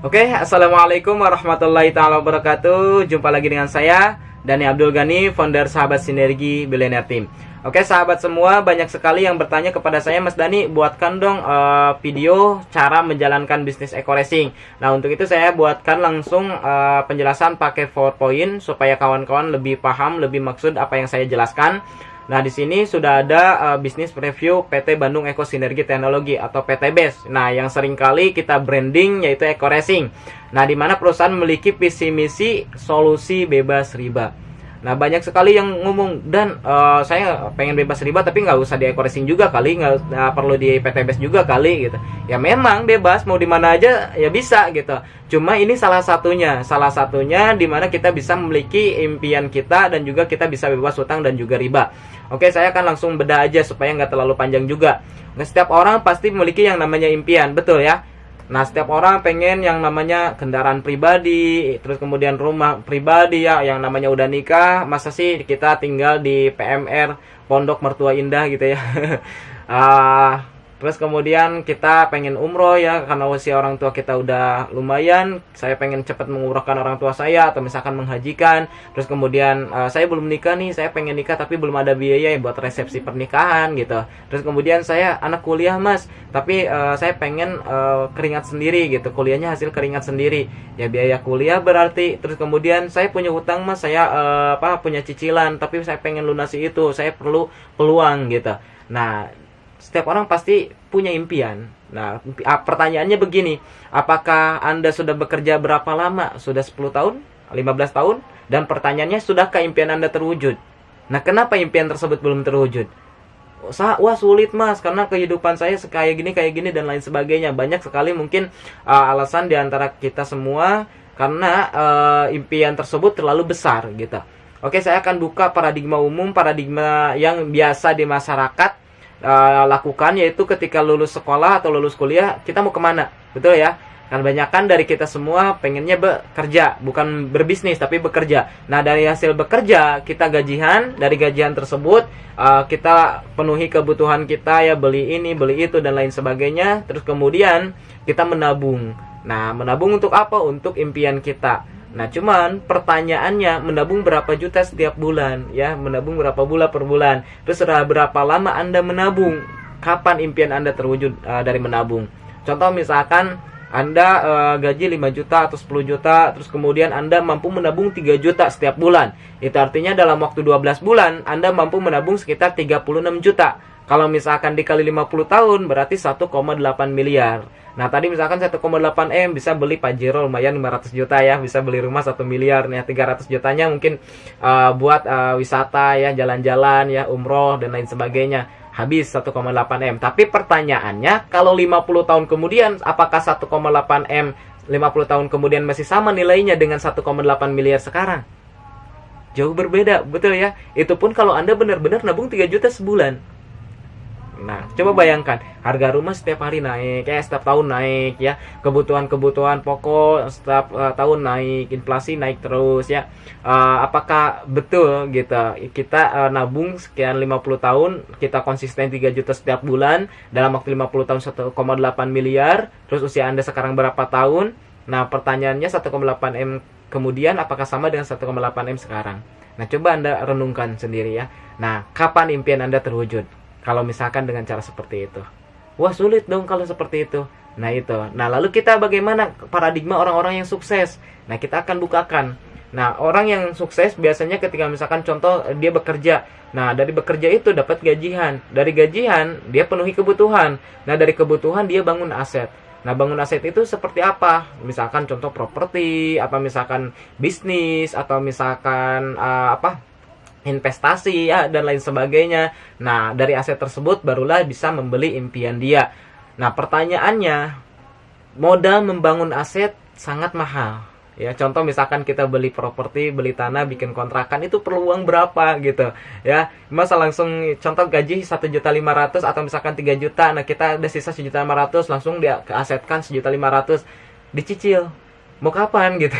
Oke, assalamualaikum warahmatullahi taala wabarakatuh. Jumpa lagi dengan saya Dani Abdul Ghani, founder Sahabat Sinergi Billionaire Team. Oke, sahabat semua, banyak sekali yang bertanya kepada saya, Mas Dani, buatkan dong video cara menjalankan bisnis eco racing. Nah, untuk itu saya buatkan langsung penjelasan pakai PowerPoint supaya kawan-kawan lebih paham, lebih maksud apa yang saya jelaskan. Nah, di sini sudah ada bisnis review PT Bandung Eco Sinergi Teknologi atau PTBES. Nah, yang sering kali kita branding yaitu Eco Racing. Nah, di mana perusahaan memiliki visi misi solusi bebas riba. Nah, banyak sekali yang ngomong, dan saya pengen bebas riba tapi nggak usah di Eco Racing juga kali, nggak perlu di PTBES juga kali gitu. Ya memang bebas, mau di mana aja ya bisa gitu. Cuma ini salah satunya di mana kita bisa memiliki impian kita dan juga kita bisa bebas hutang dan juga riba. Oke, saya akan langsung bedah aja supaya nggak terlalu panjang juga. Nah, setiap orang pasti memiliki yang namanya impian, betul ya? Nah, setiap orang pengen yang namanya kendaraan pribadi, terus kemudian rumah pribadi ya, yang namanya udah nikah, masa sih kita tinggal di PMR, Pondok Mertua Indah gitu ya. Terus kemudian kita pengen umroh ya, karena usia orang tua kita udah lumayan, saya pengen cepat mengumrohkan orang tua saya atau misalkan menghajikan. Terus kemudian saya belum nikah nih, saya pengen nikah tapi belum ada biaya ya buat resepsi pernikahan gitu. Terus kemudian saya anak kuliah Mas, tapi saya pengen keringat sendiri gitu, kuliahnya hasil keringat sendiri. Ya biaya kuliah berarti. Terus kemudian saya punya hutang Mas, saya punya cicilan, tapi saya pengen lunasi itu, saya perlu peluang gitu. Nah, setiap orang pasti punya impian. Nah, pertanyaannya begini, apakah Anda sudah bekerja berapa lama? Sudah 10 tahun? 15 tahun? Dan pertanyaannya, sudahkah impian Anda terwujud? Nah, kenapa impian tersebut belum terwujud? Wah sulit Mas, karena kehidupan saya kayak gini dan lain sebagainya. Banyak sekali mungkin alasan diantara kita semua karena impian tersebut terlalu besar gitu. Oke, saya akan buka paradigma umum, paradigma yang biasa di masyarakat lakukan, yaitu ketika lulus sekolah atau lulus kuliah kita mau kemana, betul ya? Kan banyakkan dari kita semua pengennya bekerja, bukan berbisnis tapi bekerja. Nah, dari hasil bekerja kita gajian, dari gajian tersebut kita penuhi kebutuhan kita ya, beli ini beli itu dan lain sebagainya. Terus kemudian kita menabung. Nah, menabung untuk apa? Untuk impian kita. Nah, cuman pertanyaannya, menabung berapa juta setiap bulan ya? Menabung berapa bulan per bulan? Terus berapa lama Anda menabung? Kapan impian Anda terwujud dari menabung? Contoh misalkan Anda gaji 5 juta atau 10 juta, terus kemudian Anda mampu menabung 3 juta setiap bulan. Itu artinya dalam waktu 12 bulan Anda mampu menabung sekitar 36 juta. Kalau misalkan dikali 50 tahun berarti 1,8 miliar. Nah, tadi misalkan 1,8 M bisa beli Pajero lumayan 500 juta ya, bisa beli rumah 1 miliar nih, 300 jutanya mungkin buat wisata ya, jalan-jalan ya, umroh dan lain sebagainya. Habis 1,8 M. Tapi pertanyaannya, kalau 50 tahun kemudian apakah 1,8 M 50 tahun kemudian masih sama nilainya dengan 1,8 miliar sekarang? Jauh berbeda, betul ya? Itu pun kalau Anda benar-benar nabung 3 juta sebulan. Nah, coba bayangkan, harga rumah setiap hari naik, setiap tahun naik ya, kebutuhan-kebutuhan pokok setiap tahun naik, inflasi naik terus ya. Apakah betul gitu kita nabung sekian 50 tahun, kita konsisten 3 juta setiap bulan, dalam waktu 50 tahun 1,8 miliar, terus usia Anda sekarang berapa tahun? Nah, pertanyaannya 1,8 M kemudian apakah sama dengan 1,8 M sekarang? Nah, coba Anda renungkan sendiri ya. Nah, kapan impian Anda terwujud? Kalau misalkan dengan cara seperti itu, wah sulit dong kalau seperti itu. Nah itu. Nah lalu kita bagaimana paradigma orang-orang yang sukses? Nah kita akan bukakan. Nah orang yang sukses biasanya ketika misalkan contoh dia bekerja. Nah dari bekerja itu dapat gajian. Dari gajian dia penuhi kebutuhan. Nah dari kebutuhan dia bangun aset. Nah bangun aset itu seperti apa? Misalkan contoh properti, atau misalkan bisnis, atau misalkan investasi ya dan lain sebagainya. Nah, dari aset tersebut barulah bisa membeli impian dia. Nah, pertanyaannya, modal membangun aset sangat mahal. Ya, contoh misalkan kita beli properti, beli tanah, bikin kontrakan, itu perlu uang berapa gitu. Ya, masa langsung contoh gaji 1.500.000 atau misalkan 3 juta. Nah, kita ada sisa 1.500.000 langsung dia keasetkan 1.500.000 dicicil. Mau kapan gitu.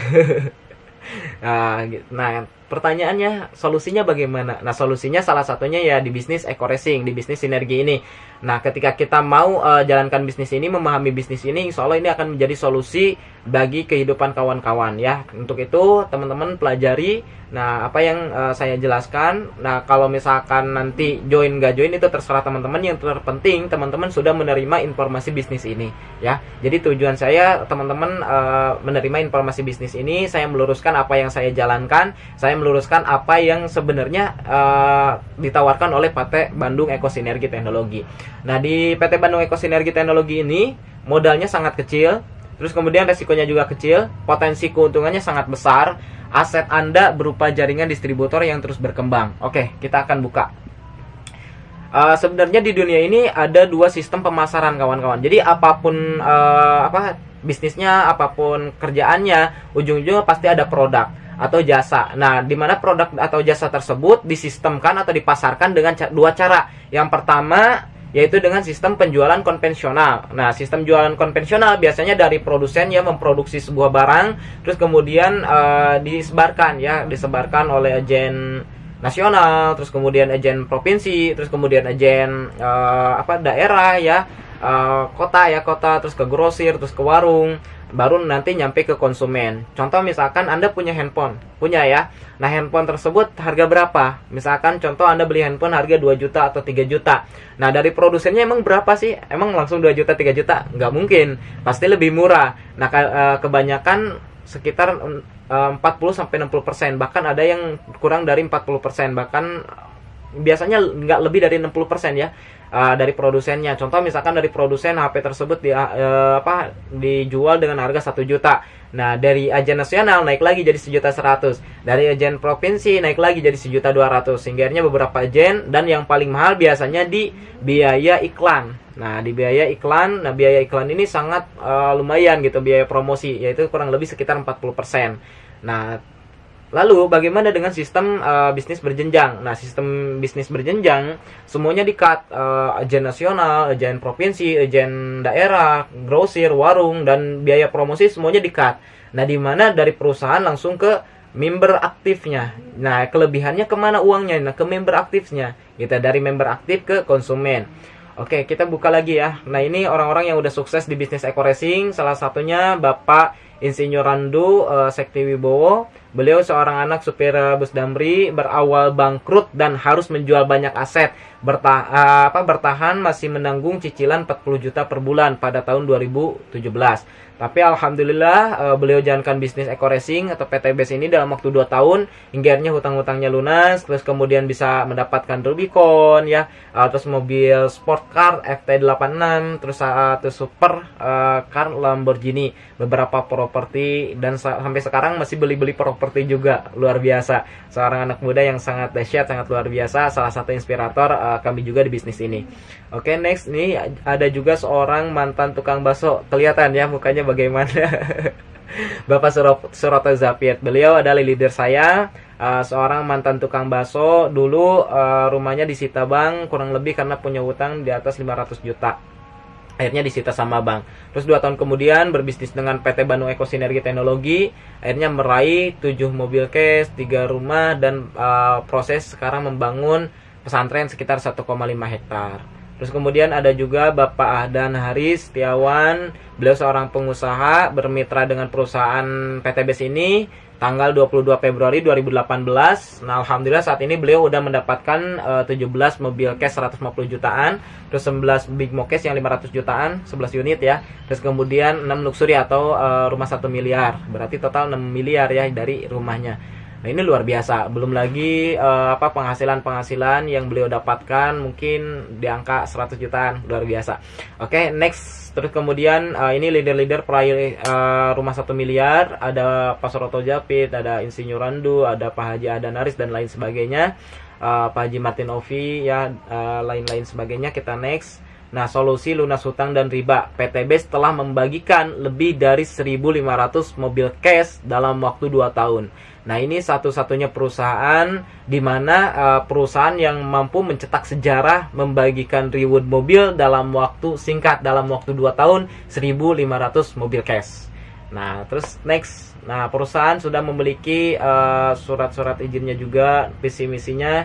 Nah, pertanyaannya, solusinya bagaimana? Nah, solusinya salah satunya ya di bisnis Eko Racing, di bisnis sinergi ini. Nah, ketika kita mau jalankan bisnis ini, memahami bisnis ini, insya Allah ini akan menjadi solusi bagi kehidupan kawan-kawan ya. Untuk itu, teman-teman pelajari. Nah, apa yang saya jelaskan. Nah, kalau misalkan nanti join nggak join itu terserah teman-teman. Yang terpenting, teman-teman sudah menerima informasi bisnis ini ya. Jadi tujuan saya, teman-teman menerima informasi bisnis ini, saya meluruskan apa yang saya jalankan, saya meluruskan apa yang sebenarnya ditawarkan oleh PT Bandung Eko Sinergi Teknologi. Nah, di PT Bandung Eko Sinergi Teknologi ini modalnya sangat kecil, terus kemudian resikonya juga kecil, potensi keuntungannya sangat besar. Aset Anda berupa jaringan distributor yang terus berkembang. Oke, kita akan buka. Sebenarnya di dunia ini ada dua sistem pemasaran kawan-kawan. Jadi apapun bisnisnya, apapun kerjaannya, ujung-ujungnya pasti ada produk atau jasa. Nah, di mana produk atau jasa tersebut disistemkan atau dipasarkan dengan dua cara. Yang pertama yaitu dengan sistem penjualan konvensional. Nah, sistem jualan konvensional biasanya dari produsen yang memproduksi sebuah barang, terus kemudian disebarkan oleh agen nasional, terus kemudian agen provinsi, terus kemudian agen daerah ya, kota, terus ke grosir, terus ke warung, baru nanti nyampe ke konsumen. Contoh misalkan Anda punya handphone, ya. Nah, handphone tersebut harga berapa? Misalkan contoh Anda beli handphone harga 2 juta atau 3 juta. Nah, dari produsennya emang berapa sih? Emang langsung 2 juta, 3 juta? Nggak mungkin. Pasti lebih murah. Nah, kebanyakan sekitar 40-60%. Bahkan ada yang kurang dari 40%. Bahkan biasanya nggak lebih dari 60% ya. Dari produsennya. Contoh misalkan dari produsen HP tersebut dijual dengan harga 1 juta. Nah, dari agen nasional naik lagi jadi 1.100.000. Dari agen provinsi naik lagi jadi 1.200.000. Sehingga beberapa agen, dan yang paling mahal biasanya di biaya iklan. Nah, di biaya iklan, biaya iklan ini sangat lumayan gitu, biaya promosi, yaitu kurang lebih sekitar 40%. Nah, lalu bagaimana dengan sistem bisnis berjenjang? Nah, sistem bisnis berjenjang semuanya di-cut, agen nasional, agen provinsi, agen daerah, grosir, warung, dan biaya promosi semuanya di-cut. Nah, di mana dari perusahaan langsung ke member aktifnya. Nah, kelebihannya kemana uangnya? Nah, ke member aktifnya. Kita dari member aktif ke konsumen. Oke, kita buka lagi ya. Nah, ini orang-orang yang udah sukses di bisnis Eko Racing. Salah satunya Bapak Insinyur Randu Sekti Wibowo. Beliau seorang anak supir bus damri, berawal bangkrut dan harus menjual banyak aset. Bertahan masih menanggung cicilan 40 juta per bulan pada tahun 2017. Tapi alhamdulillah beliau jalankan bisnis Eko Racing atau PTBS ini dalam waktu 2 tahun hingga akhirnya hutang-hutangnya lunas, terus kemudian bisa mendapatkan Rubicon ya, terus mobil sport car FT86, terus satu super car Lamborghini, beberapa properti, dan sampai sekarang masih beli-beli properti juga. Luar biasa. Seorang anak muda yang sangat dahsyat, sangat luar biasa, salah satu inspirator kami juga di bisnis ini. Oke, next nih ada juga seorang mantan tukang bakso. Kelihatan ya mukanya bagaimana. Bapak Suroto Zapiet. Beliau adalah leader saya, seorang mantan tukang bakso. Dulu rumahnya disita bank kurang lebih karena punya hutang di atas 500 juta. Akhirnya disita sama bank. Terus 2 tahun kemudian berbisnis dengan PT Bandung Eko Sinergi Teknologi. Akhirnya meraih 7 mobil cash, 3 rumah, dan proses sekarang membangun pesantren sekitar 1,5 hektar. Terus kemudian ada juga Bapak Ahdan Haris Setiawan. Beliau seorang pengusaha bermitra dengan perusahaan PTBS ini tanggal 22 Februari 2018. Nah, alhamdulillah saat ini beliau udah mendapatkan 17 mobil cash 150 jutaan, terus 11 big mo cash yang 500 jutaan, 11 unit ya. Terus kemudian 6 luxury atau rumah 1 miliar. Berarti total 6 miliar ya dari rumahnya. Nah, ini luar biasa. Belum lagi penghasilan yang beliau dapatkan mungkin di angka 100 jutaan. Luar biasa. Oke, next. Terus kemudian ini leader-leader peraih rumah 1 miliar. Ada Pak Suroto Japit, ada Insinyur Randu, ada Pak Haji Adanaris, dan lain sebagainya. Pak Haji Martin Ovi ya, lain-lain sebagainya. Kita next. Nah, solusi lunas hutang dan riba. PTBS telah membagikan lebih dari 1.500 mobil cash dalam waktu 2 tahun. Nah, ini satu-satunya perusahaan di mana perusahaan yang mampu mencetak sejarah membagikan reward mobil dalam waktu singkat, dalam waktu 2 tahun 1.500 mobil cash. Nah, terus next. Nah, perusahaan sudah memiliki surat-surat izinnya juga, visi misinya.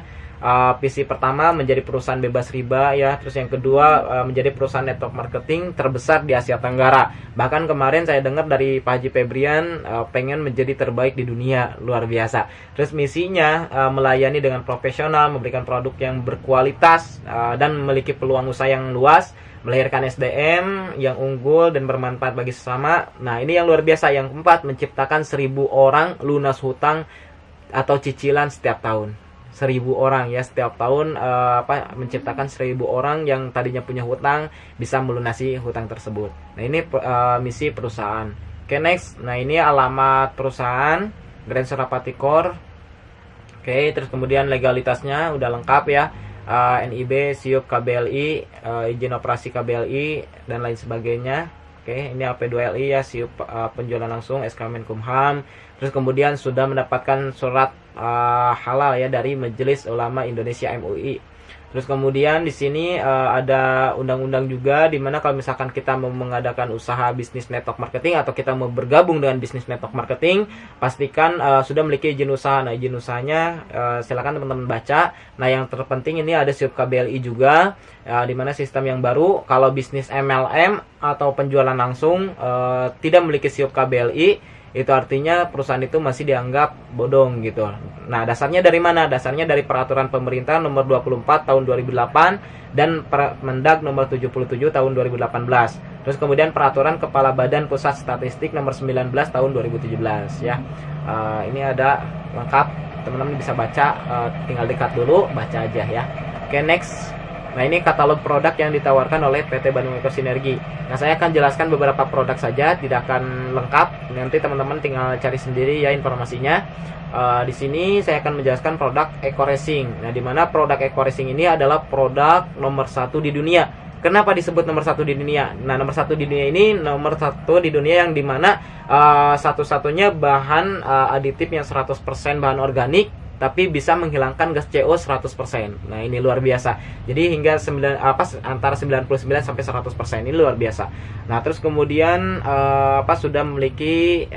Visi pertama menjadi perusahaan bebas riba ya, terus yang kedua menjadi perusahaan network marketing terbesar di Asia Tenggara. Bahkan kemarin saya dengar dari Pak Haji Febrian pengen menjadi terbaik di dunia, luar biasa. Terus misinya melayani dengan profesional, memberikan produk yang berkualitas dan memiliki peluang usaha yang luas, melahirkan SDM yang unggul dan bermanfaat bagi sesama. Nah, ini yang luar biasa. Yang keempat, menciptakan 1.000 orang lunas hutang atau cicilan setiap tahun. 1.000 orang ya setiap tahun, menciptakan 1.000 orang yang tadinya punya hutang bisa melunasi hutang tersebut. Nah, ini misi perusahaan. Oke, next. Nah, ini alamat perusahaan Grand Surapati Core. Oke, terus kemudian legalitasnya udah lengkap ya. NIB, SIUP, KBLI, izin operasi KBLI dan lain sebagainya. Oke, ini AP2LI ya, SIUP penjualan langsung, SK Menkumham. Terus kemudian sudah mendapatkan surat halal ya dari Majelis Ulama Indonesia MUI. Terus kemudian di sini ada undang-undang juga, di mana kalau misalkan kita mau mengadakan usaha bisnis network marketing atau kita mau bergabung dengan bisnis network marketing, pastikan sudah memiliki izin usaha. Nah, izin usahanya silakan teman-teman baca. Nah, yang terpenting ini ada SIUP KBLI juga, di mana sistem yang baru kalau bisnis MLM atau penjualan langsung tidak memiliki SIUP KBLI, itu artinya perusahaan itu masih dianggap bodong gitu. Nah, dasarnya dari mana? Dasarnya dari peraturan pemerintah nomor 24 tahun 2008 dan Permendag nomor 77 tahun 2018. Terus kemudian peraturan Kepala Badan Pusat Statistik nomor 19 tahun 2017 ya. Ini ada lengkap, teman-teman bisa baca, tinggal dekat dulu, baca aja ya. Oke, next. Nah, ini katalog produk yang ditawarkan oleh PT Bandung Ekosinergi. Nah, saya akan jelaskan beberapa produk saja, tidak akan lengkap. Nanti teman-teman tinggal cari sendiri ya informasinya. Di sini saya akan menjelaskan produk Eco Racing. Nah, di mana produk Eco Racing ini adalah produk nomor 1 di dunia. Kenapa disebut nomor 1 di dunia? Nah, nomor 1 di dunia ini nomor 1 di dunia yang dimana satu-satunya bahan aditif yang 100% bahan organik, tapi bisa menghilangkan gas CO 100%. Nah, ini luar biasa. Jadi hingga antara 99 sampai 100%. Ini luar biasa. Nah, terus kemudian sudah memiliki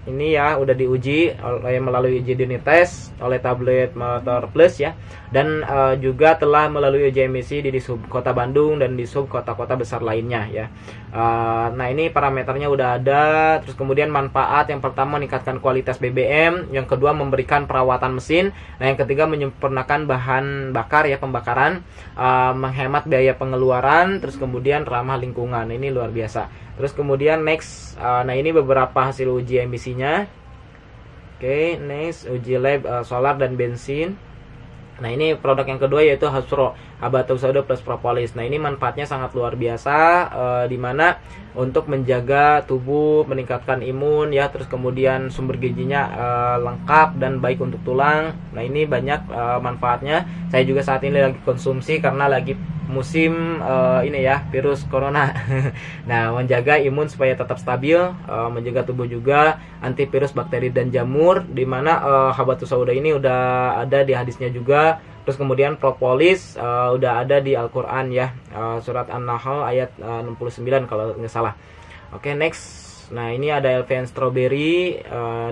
ini ya, udah diuji melalui uji unit test oleh Tablet Motor Plus ya. Dan juga telah melalui uji emisi di sub Kota Bandung dan di sub kota-kota besar lainnya ya. Nah, ini parameternya udah ada. Terus kemudian manfaat yang pertama meningkatkan kualitas BBM, yang kedua memberikan perawatan mesin, nah yang ketiga menyempurnakan bahan bakar ya, pembakaran, menghemat biaya pengeluaran, terus kemudian ramah lingkungan. Ini luar biasa. Terus kemudian next, nah ini beberapa hasil uji emisinya. Oke, next uji lab solar dan bensin. Nah, ini produk yang kedua yaitu Hasbro Habatus Sauda plus propolis. Nah, ini manfaatnya sangat luar biasa, di mana untuk menjaga tubuh, meningkatkan imun ya, terus kemudian sumber gizinya lengkap dan baik untuk tulang. Nah, ini banyak manfaatnya. Saya juga saat ini lagi konsumsi karena lagi musim ini ya, virus corona. Nah, menjaga imun supaya tetap stabil, menjaga tubuh juga, antivirus bakteri dan jamur, di mana Habatus Sauda ini udah ada di hadisnya juga. Terus kemudian propolis udah ada di Al-Qur'an ya, surat An-Nahl ayat 69 kalau nggak salah. Oke, next. Nah, ini ada LVN Strawberry,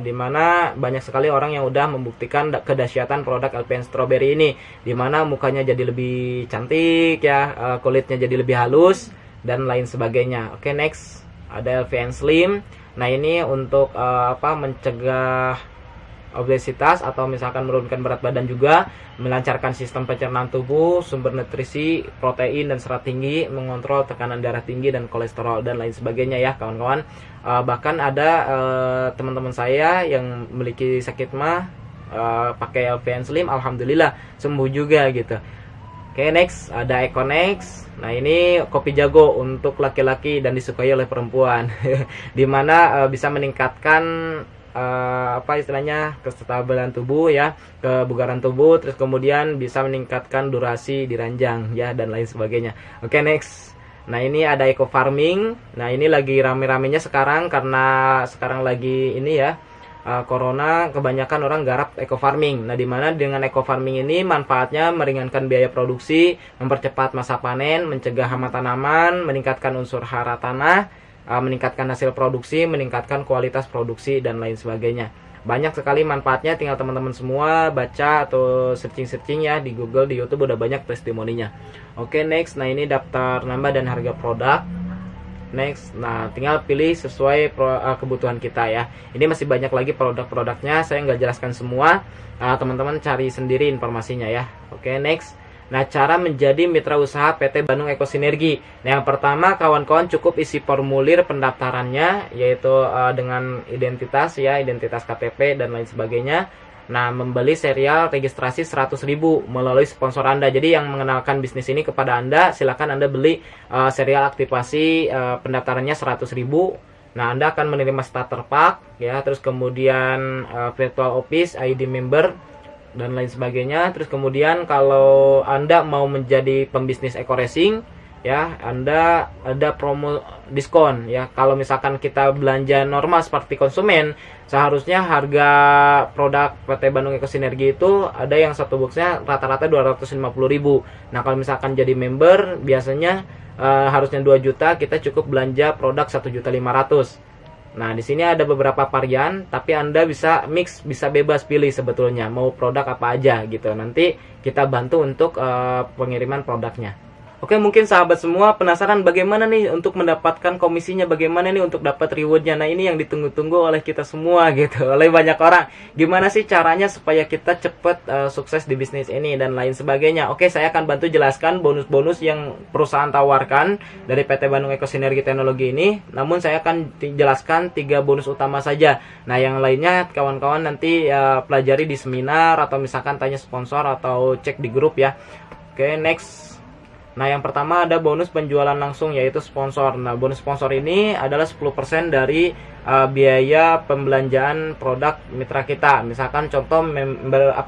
di mana banyak sekali orang yang udah membuktikan kedahsyatan produk LVN Strawberry ini, di mana mukanya jadi lebih cantik ya, kulitnya jadi lebih halus dan lain sebagainya. Oke, next. Ada LVN Slim. Nah, ini untuk mencegah obesitas atau misalkan menurunkan berat badan juga, melancarkan sistem pencernaan tubuh, sumber nutrisi, protein dan serat tinggi, mengontrol tekanan darah tinggi dan kolesterol dan lain sebagainya ya kawan-kawan. Bahkan ada teman-teman saya yang memiliki sakit mah pakai LVN Slim, alhamdulillah sembuh juga gitu. Oke, next ada Econex. Nah, ini kopi jago untuk laki-laki dan disukai oleh perempuan, dimana bisa meningkatkan istilahnya kestabilan tubuh ya, kebugaran tubuh, terus kemudian bisa meningkatkan durasi di ranjang ya dan lain sebagainya. Oke, next. Nah, ini ada eco farming. Nah, ini lagi rame-ramenya sekarang karena sekarang lagi ini ya, corona, kebanyakan orang garap eco farming. Nah, dimana dengan eco farming ini manfaatnya meringankan biaya produksi, mempercepat masa panen, mencegah hama tanaman, meningkatkan unsur hara tanah, meningkatkan hasil produksi, meningkatkan kualitas produksi dan lain sebagainya. Banyak sekali manfaatnya, tinggal teman-teman semua baca atau searching ya di Google, di YouTube udah banyak testimoninya. Oke, next. Nah, ini daftar nama dan harga produk. Next. Nah, tinggal pilih sesuai kebutuhan kita ya. Ini masih banyak lagi produk-produknya, saya nggak jelaskan semua. Teman-teman cari sendiri informasinya ya. Oke, next. Nah, cara menjadi mitra usaha PT Bandung Ekosinergi. Nah, yang pertama, kawan-kawan cukup isi formulir pendaftarannya, yaitu dengan identitas ya, identitas KTP dan lain sebagainya. Nah, membeli serial registrasi 100.000 melalui sponsor Anda. Jadi yang mengenalkan bisnis ini kepada Anda, silakan Anda beli serial aktivasi pendaftarannya 100.000. Nah, Anda akan menerima starter pack ya, terus kemudian virtual office, ID member dan lain sebagainya. Terus kemudian kalau Anda mau menjadi pembisnis eco racing ya, Anda ada promo diskon ya. Kalau misalkan kita belanja normal seperti konsumen, seharusnya harga produk PT Bandung Ekosinergi itu ada yang satu boxnya rata-rata 250.000. Nah, kalau misalkan jadi member biasanya harusnya 2 juta, kita cukup belanja produk 1.500.000. Nah, di sini ada beberapa varian, tapi Anda bisa mix, bisa bebas pilih sebetulnya mau produk apa aja gitu. Nanti kita bantu untuk pengiriman produknya. Oke, mungkin sahabat semua penasaran bagaimana nih untuk mendapatkan komisinya, bagaimana nih untuk dapat rewardnya. Nah, ini yang ditunggu-tunggu oleh kita semua gitu, oleh banyak orang. Gimana sih caranya supaya kita cepat sukses di bisnis ini dan lain sebagainya. Oke, saya akan bantu jelaskan bonus-bonus yang perusahaan tawarkan dari PT Bandung Ekosinergi Teknologi ini. Namun saya akan jelaskan 3 bonus utama saja. Nah, yang lainnya kawan-kawan nanti pelajari di seminar atau misalkan tanya sponsor atau cek di grup ya. Oke, next. Nah, yang pertama ada bonus penjualan langsung, yaitu sponsor. Nah, bonus sponsor ini adalah 10% dari biaya pembelanjaan produk mitra kita. Misalkan contoh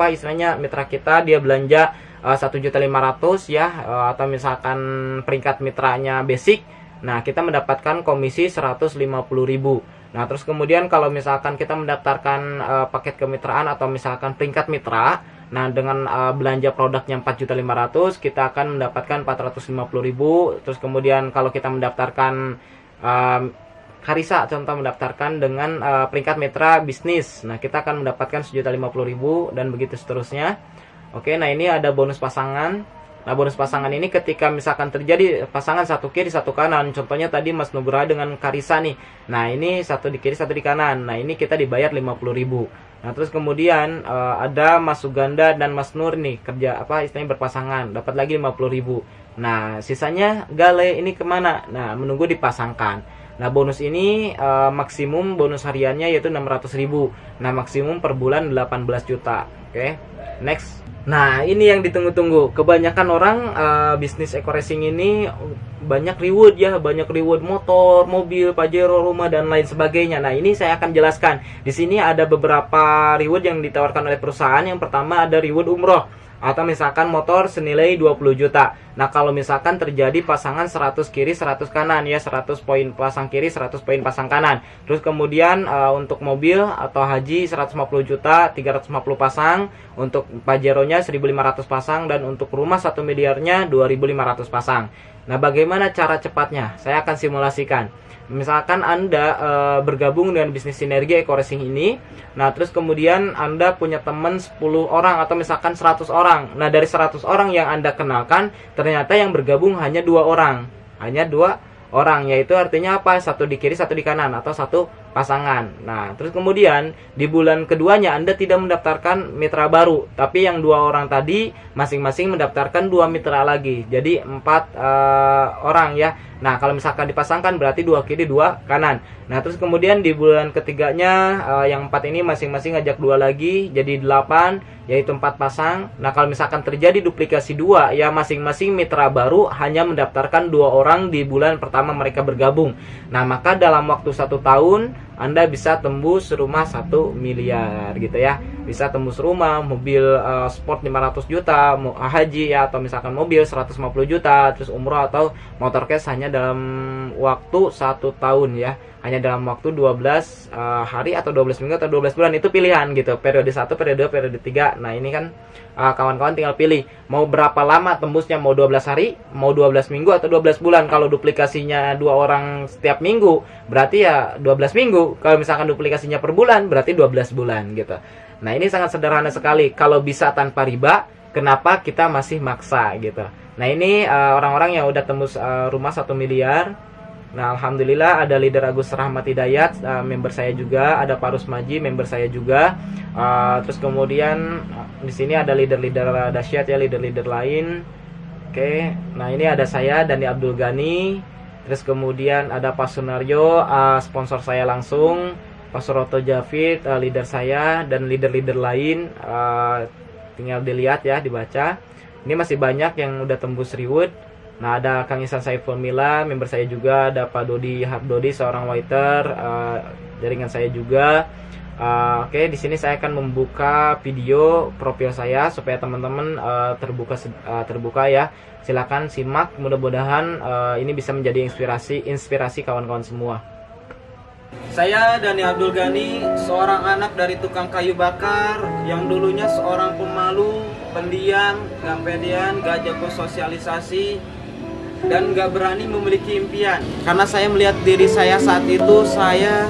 istilahnya mitra kita dia belanja 1.500.000 ya, atau misalkan peringkat mitranya basic. Nah, kita mendapatkan komisi 150.000. Nah, terus kemudian kalau misalkan kita mendaftarkan paket kemitraan atau misalkan peringkat mitra, nah dengan belanja produknya 4.500.000, kita akan mendapatkan 450.000. Terus kemudian kalau kita mendaftarkan Karisa, contoh mendaftarkan dengan peringkat mitra bisnis, nah kita akan mendapatkan 1.050.000 dan begitu seterusnya. Oke, nah ini ada bonus pasangan. Nah, bonus pasangan ini ketika misalkan terjadi pasangan satu kiri satu kanan, contohnya tadi Mas Nugraha dengan Karisa nih. Nah, ini satu di kiri satu di kanan. Nah, ini kita dibayar 50.000. Nah, terus kemudian ada Mas Suganda dan Mas Nur nih kerja istilahnya berpasangan, dapat lagi 50.000. Nah, sisanya Gale ini kemana? Nah, menunggu dipasangkan. Nah, bonus ini maksimum bonus hariannya yaitu 600.000. Nah, maksimum per bulan 18 juta. Oke, next. Nah, ini yang ditunggu-tunggu. Kebanyakan orang bisnis eco racing ini banyak reward ya, banyak reward motor, mobil, Pajero, rumah dan lain sebagainya. Nah, ini saya akan jelaskan. Di sini ada beberapa reward yang ditawarkan oleh perusahaan. Yang pertama ada reward umroh atau misalkan motor senilai 20 juta. Nah, kalau misalkan terjadi pasangan 100 kiri 100 kanan ya, 100 poin pasang kiri 100 poin pasang kanan. Terus kemudian untuk mobil atau haji 150 juta 350 pasang, untuk Pajero-nya 1.500 pasang, dan untuk rumah 1 miliarnya 2.500 pasang. Nah, bagaimana cara cepatnya? Saya akan simulasikan. Misalkan Anda bergabung dengan bisnis sinergi eco racing ini. Nah, terus kemudian Anda punya teman 10 orang atau misalkan 100 orang. Nah, dari 100 orang yang Anda kenalkan, ternyata yang bergabung hanya 2 orang. Hanya 2 orang, yaitu artinya apa? Satu di kiri, satu di kanan, atau satu pasangan. Nah, terus kemudian di bulan keduanya Anda tidak mendaftarkan mitra baru, tapi yang 2 orang tadi masing-masing mendaftarkan 2 mitra lagi. Jadi 4 orang ya. Nah, kalau misalkan dipasangkan berarti 2 kiri 2 kanan. Nah, terus kemudian di bulan ketiganya yang 4 ini masing-masing ngajak 2 lagi, jadi 8, yaitu 4 pasang. Nah, kalau misalkan terjadi duplikasi 2 ya, masing-masing mitra baru hanya mendaftarkan 2 orang di bulan pertama mereka bergabung. Nah, maka dalam waktu 1 tahun Anda bisa tembus rumah 1 miliar gitu ya. Bisa tembus rumah, mobil sport 500 juta, haji ya, atau misalkan mobil 150 juta, terus umroh atau motor cash hanya dalam waktu 1 tahun ya. hanya dalam waktu 12 hari atau 12 minggu atau 12 bulan, itu pilihan gitu. Periode 1, periode 2, periode 3. Nah, ini kan kawan-kawan tinggal pilih mau berapa lama tembusnya, mau 12 hari, mau 12 minggu atau 12 bulan. Kalau duplikasinya 2 orang setiap minggu, berarti ya 12 minggu. Kalau misalkan duplikasinya per bulan, berarti 12 bulan gitu. Nah, ini sangat sederhana sekali. Kalau bisa tanpa riba, kenapa kita masih maksa gitu. Nah, ini orang-orang yang udah tembus rumah 1 miliar. Nah, alhamdulillah ada leader Agus Rahmat Hidayat, member saya juga, ada Pak Rusmaji, member saya juga. Terus kemudian di sini ada leader-leader dahsyat ya, leader-leader lain. Oke, nah ini ada saya Dani Abdul Ghani. Terus kemudian ada Pak Sunario, sponsor saya langsung, Pak Suroto Javid, leader saya, dan leader-leader lain. Tinggal dilihat ya, dibaca. Ini masih banyak yang udah tembus reward. Nah, ada Kang Ihsan Saiful Mila, member saya juga, ada Pak Dodi Hardodi, seorang waiter, jaringan saya juga. Oke, di sini saya akan membuka video profil saya supaya teman-teman terbuka ya. Silakan simak, mudah-mudahan ini bisa menjadi inspirasi kawan-kawan semua. Saya Dani Abdul Ghani, seorang anak dari tukang kayu bakar yang dulunya seorang pemalu, pendiam, gak pedean, gak jago sosialisasi, dan gak berani memiliki impian. Karena saya melihat diri saya saat itu, saya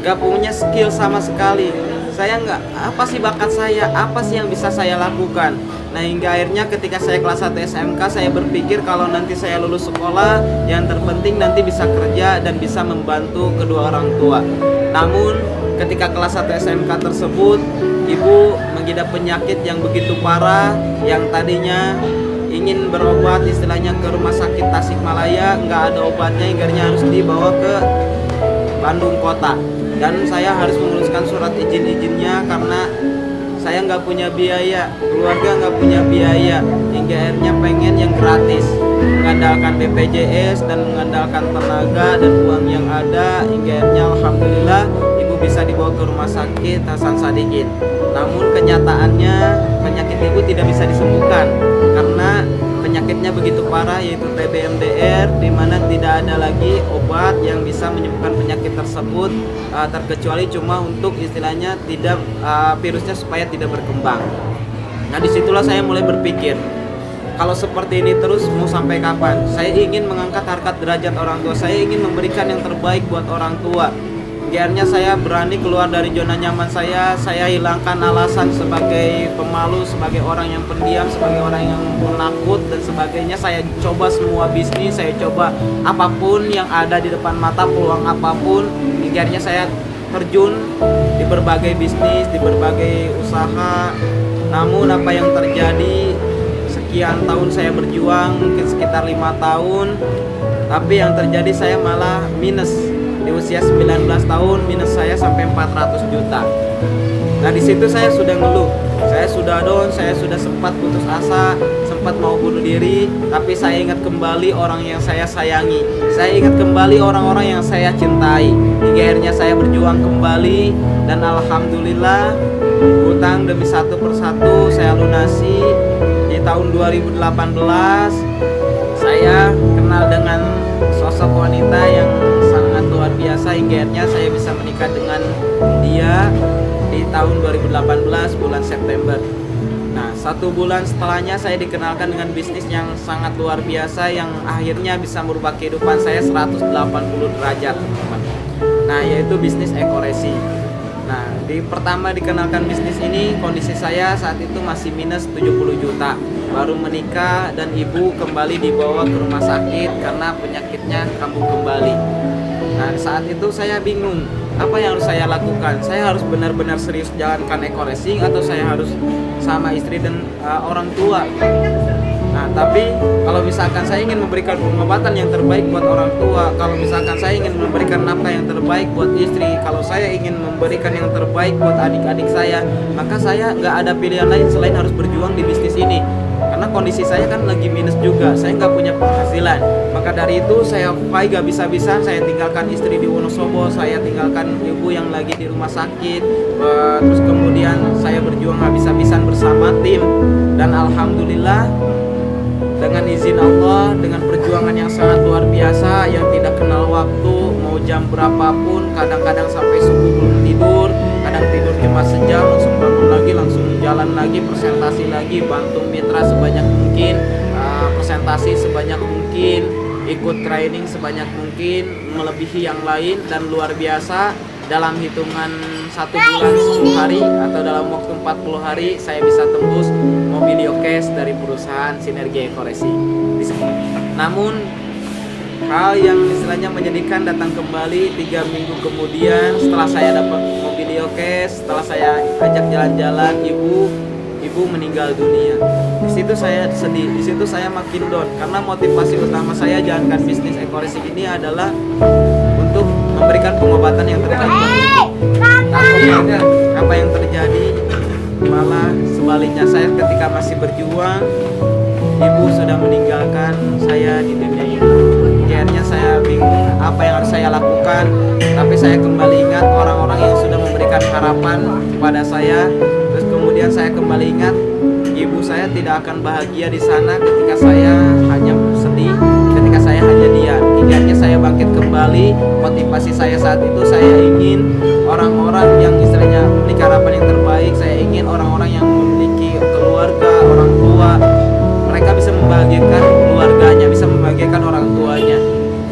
gak punya skill sama sekali. Saya nggak, apa sih bakat saya, apa sih yang bisa saya lakukan. Nah, hingga akhirnya ketika saya kelas 1 SMK, saya berpikir kalau nanti saya lulus sekolah, yang terpenting nanti bisa kerja dan bisa membantu kedua orang tua. Namun ketika kelas 1 SMK tersebut, ibu mengidap penyakit yang begitu parah, yang tadinya ingin berobat istilahnya ke rumah sakit Tasikmalaya, nggak ada obatnya, hingga harus dibawa ke Bandung kota. Dan saya harus menguruskan surat izin-izinnya karena saya nggak punya biaya, keluarga nggak punya biaya, hingga akhirnya pengen yang gratis, mengandalkan BPJS dan mengandalkan tenaga dan uang yang ada, hingga akhirnya alhamdulillah ibu bisa dibawa ke rumah sakit Hasan Sadikin. Namun kenyataannya penyakit ibu tidak bisa disembuhkan karena penyakitnya begitu parah, yaitu TB-MDR, di mana tidak ada lagi obat yang bisa menyembuhkan penyakit tersebut, terkecuali cuma untuk istilahnya tidak virusnya supaya tidak berkembang. Nah, disitulah saya mulai berpikir, kalau seperti ini terus mau sampai kapan? Saya ingin mengangkat harkat derajat orang tua, saya ingin memberikan yang terbaik buat orang tua. Akhirnya saya berani keluar dari zona nyaman saya hilangkan alasan sebagai pemalu, sebagai orang yang pendiam, sebagai orang yang penakut dan sebagainya. Saya coba semua bisnis, saya coba apapun yang ada di depan mata, peluang apapun. Akhirnya saya terjun di berbagai bisnis, di berbagai usaha. Namun apa yang terjadi, sekian tahun saya berjuang, mungkin sekitar 5 tahun, tapi yang terjadi saya malah minus. Di usia 19 tahun minus saya sampai 400 juta. Nah, di situ saya sudah ngeluh, saya sudah down, saya sudah sempat putus asa, sempat mau bunuh diri. Tapi saya ingat kembali orang yang saya sayangi, saya ingat kembali orang-orang yang saya cintai. Hingga akhirnya saya berjuang kembali, dan alhamdulillah hutang demi satu persatu saya lunasi. Di tahun 2018 saya kenal dengan sosok wanita yang sangat luar biasa, hingga akhirnya saya bisa menikah dengan dia di tahun 2018 bulan September. Nah, 1 bulan setelahnya saya dikenalkan dengan bisnis yang sangat luar biasa, yang akhirnya bisa merubah kehidupan saya 180 derajat, teman-teman. Nah, yaitu bisnis Ekoresi. Nah, pertama dikenalkan bisnis ini, kondisi saya saat itu masih minus 70 juta. Baru menikah dan ibu kembali dibawa ke rumah sakit karena penyakitnya kambuh kembali. Nah, saat itu saya bingung, apa yang harus saya lakukan? Saya harus benar-benar serius jalankan Ekoresi atau saya harus sama istri dan orang tua? Nah, tapi kalau misalkan saya ingin memberikan pengobatan yang terbaik buat orang tua, kalau misalkan saya ingin memberikan nafkah yang terbaik buat istri, kalau saya ingin memberikan yang terbaik buat adik-adik saya, maka saya nggak ada pilihan lain selain harus berjuang di bisnis ini. Karena kondisi saya kan lagi minus juga, saya nggak punya penghasilan. Maka dari itu saya fight gak bisa-bisa, saya tinggalkan istri di Wonosobo, saya tinggalkan ibu yang lagi di rumah sakit, terus kemudian saya berjuang habis-habisan bersama tim. Dan alhamdulillah dengan izin Allah, dengan perjuangan yang sangat luar biasa, yang tidak kenal waktu, mau mau jam berapapun, kadang-kadang sampai subuh belum tidur, kadang tidur cuma sejam langsung bangun lagi, langsung jalan lagi, presentasi lagi, bantu mitra sebanyak mungkin, presentasi sebanyak mungkin, ikut training sebanyak mungkin, melebihi yang lain, dan luar biasa dalam hitungan 1 bulan 10 hari atau dalam waktu 40 hari saya bisa tembus Mobilio Cash dari perusahaan Sinergi Eco Racing. Namun hal yang istilahnya menyedihkan datang kembali 3 minggu kemudian setelah saya dapat Mobilio Cash, setelah saya ajak jalan-jalan, ibu meninggal dunia. Di situ saya sedih, di situ saya makin down karena motivasi utama saya jalankan bisnis Eco Racing ini adalah untuk memberikan pengobatan yang terbaik. Tapi apa yang terjadi malah sebaliknya, saya ketika masih berjuang, ibu sudah meninggalkan saya di dunia ini. Akhirnya saya bingung apa yang harus saya lakukan, tapi saya kembali ingat orang-orang yang sudah memberikan harapan kepada saya. Terus kemudian saya kembali ingat ibu saya tidak akan bahagia di sana ketika saya hanya sedih, ketika saya hanya diam. Akhirnya saya bangkit kembali. Motivasi saya saat itu, saya ingin orang-orang yang istilahnya memiliki harapan yang terbaik. Saya ingin orang-orang yang memiliki keluarga, orang tua, mereka bisa membahagiakan keluarganya, bisa membahagiakan orang tuanya.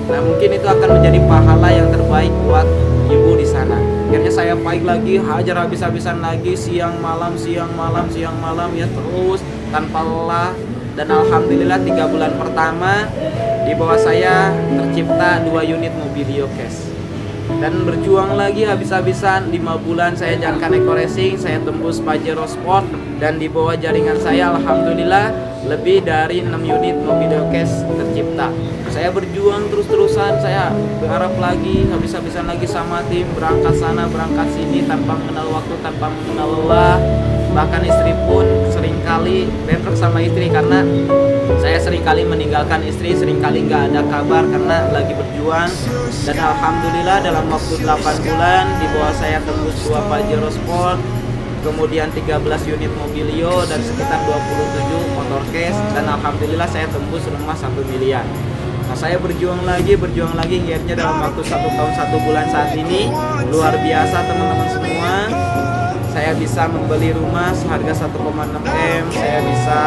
Nah, mungkin itu akan menjadi pahala yang terbaik buat ibu di sana. Akhirnya saya fight lagi, hajar habis-habisan lagi, siang malam ya, terus tanpa lelah. Dan alhamdulillah 3 bulan pertama di bawah saya tercipta 2 unit Mobilio Cash. Dan berjuang lagi habis-habisan 5 bulan saya jalankan Eco Racing, saya tembus Pajero Sport, dan di bawah jaringan saya alhamdulillah lebih dari 6 unit Mobilio Cash tercipta. Saya berjuang terus-terusan, saya berharap lagi, habis-habisan lagi sama tim, berangkat sana, berangkat sini, tanpa mengenal waktu, tanpa mengenal lelah. Bahkan istri pun seringkali bentrok sama istri karena saya seringkali meninggalkan istri, seringkali nggak ada kabar karena lagi berjuang. Dan alhamdulillah dalam waktu 8 bulan di bawah saya tembus 2 Pajero Sport, kemudian 13 unit Mobilio, dan sekitar 27 motor cash, dan alhamdulillah saya tembus rumah 1 miliar. Nah, saya berjuang lagi, akhirnya dalam waktu 1 tahun 1 bulan saat ini luar biasa teman-teman semua. Saya bisa membeli rumah seharga 1,6 M, saya bisa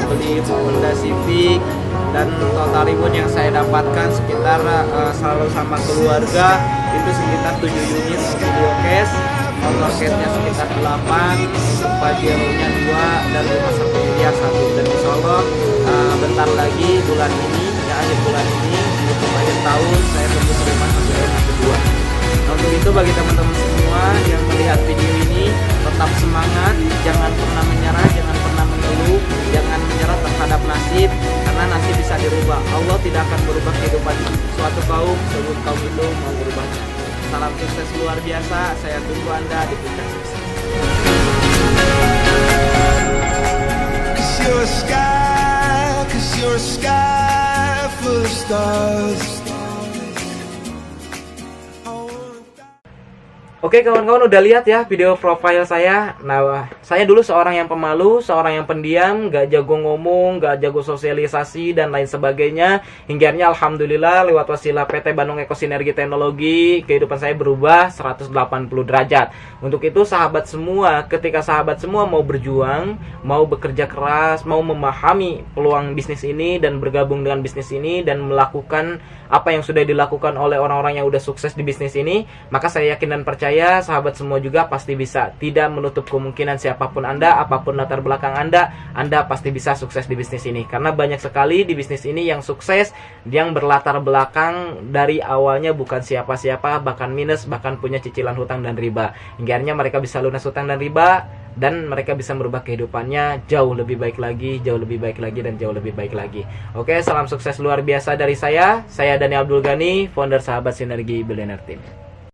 beli Honda Civic, dan total reward yang saya dapatkan sekitar selalu sama keluarga itu sekitar 7 unit Mobilio Cash, motor cashnya sekitar 8, untuk Pajero-nya 2, dan rumah 1 miliar 1. Dan insya Allah bentar lagi bulan ini, ya akhir bulan ini, untuk akhir tahun saya tembus rumah 1 M kedua. Nah, untuk itu bagi teman-teman semua yang melihat video ini, tetap semangat, jangan pernah menyerah, jangan pernah mengeluh, jangan menyerah terhadap nasib, karena nasib bisa dirubah. Allah tidak akan berubah kehidupan suatu kaum sebelum kaum itu mau berubahnya. Salam sukses luar biasa, saya tunggu Anda di puncak sukses. Cause you're a sky full of stars. Oke kawan-kawan, udah lihat ya video profile saya. Nah, saya dulu seorang yang pemalu, seorang yang pendiam, gak jago ngomong, gak jago sosialisasi, dan lain sebagainya. Hingga akhirnya alhamdulillah lewat wasilah PT Bandung Eco Sinergi Teknologi, kehidupan saya berubah 180 derajat. Untuk itu sahabat semua, ketika sahabat semua mau berjuang, mau bekerja keras, mau memahami peluang bisnis ini dan bergabung dengan bisnis ini dan melakukan apa yang sudah dilakukan oleh orang-orang yang udah sukses di bisnis ini, maka saya yakin dan percaya sahabat semua juga pasti bisa. Tidak menutup kemungkinan siapapun Anda, apapun latar belakang Anda pasti bisa sukses di bisnis ini. Karena banyak sekali di bisnis ini yang sukses, yang berlatar belakang dari awalnya bukan siapa-siapa, bahkan minus, bahkan punya cicilan hutang dan riba. Hingga akhirnya mereka bisa lunas hutang dan riba, dan mereka bisa merubah kehidupannya jauh lebih baik lagi, jauh lebih baik lagi, dan jauh lebih baik lagi. Oke, salam sukses luar biasa dari saya Dani Abdul Ghani, founder Sahabat Sinergi Billionaire Team.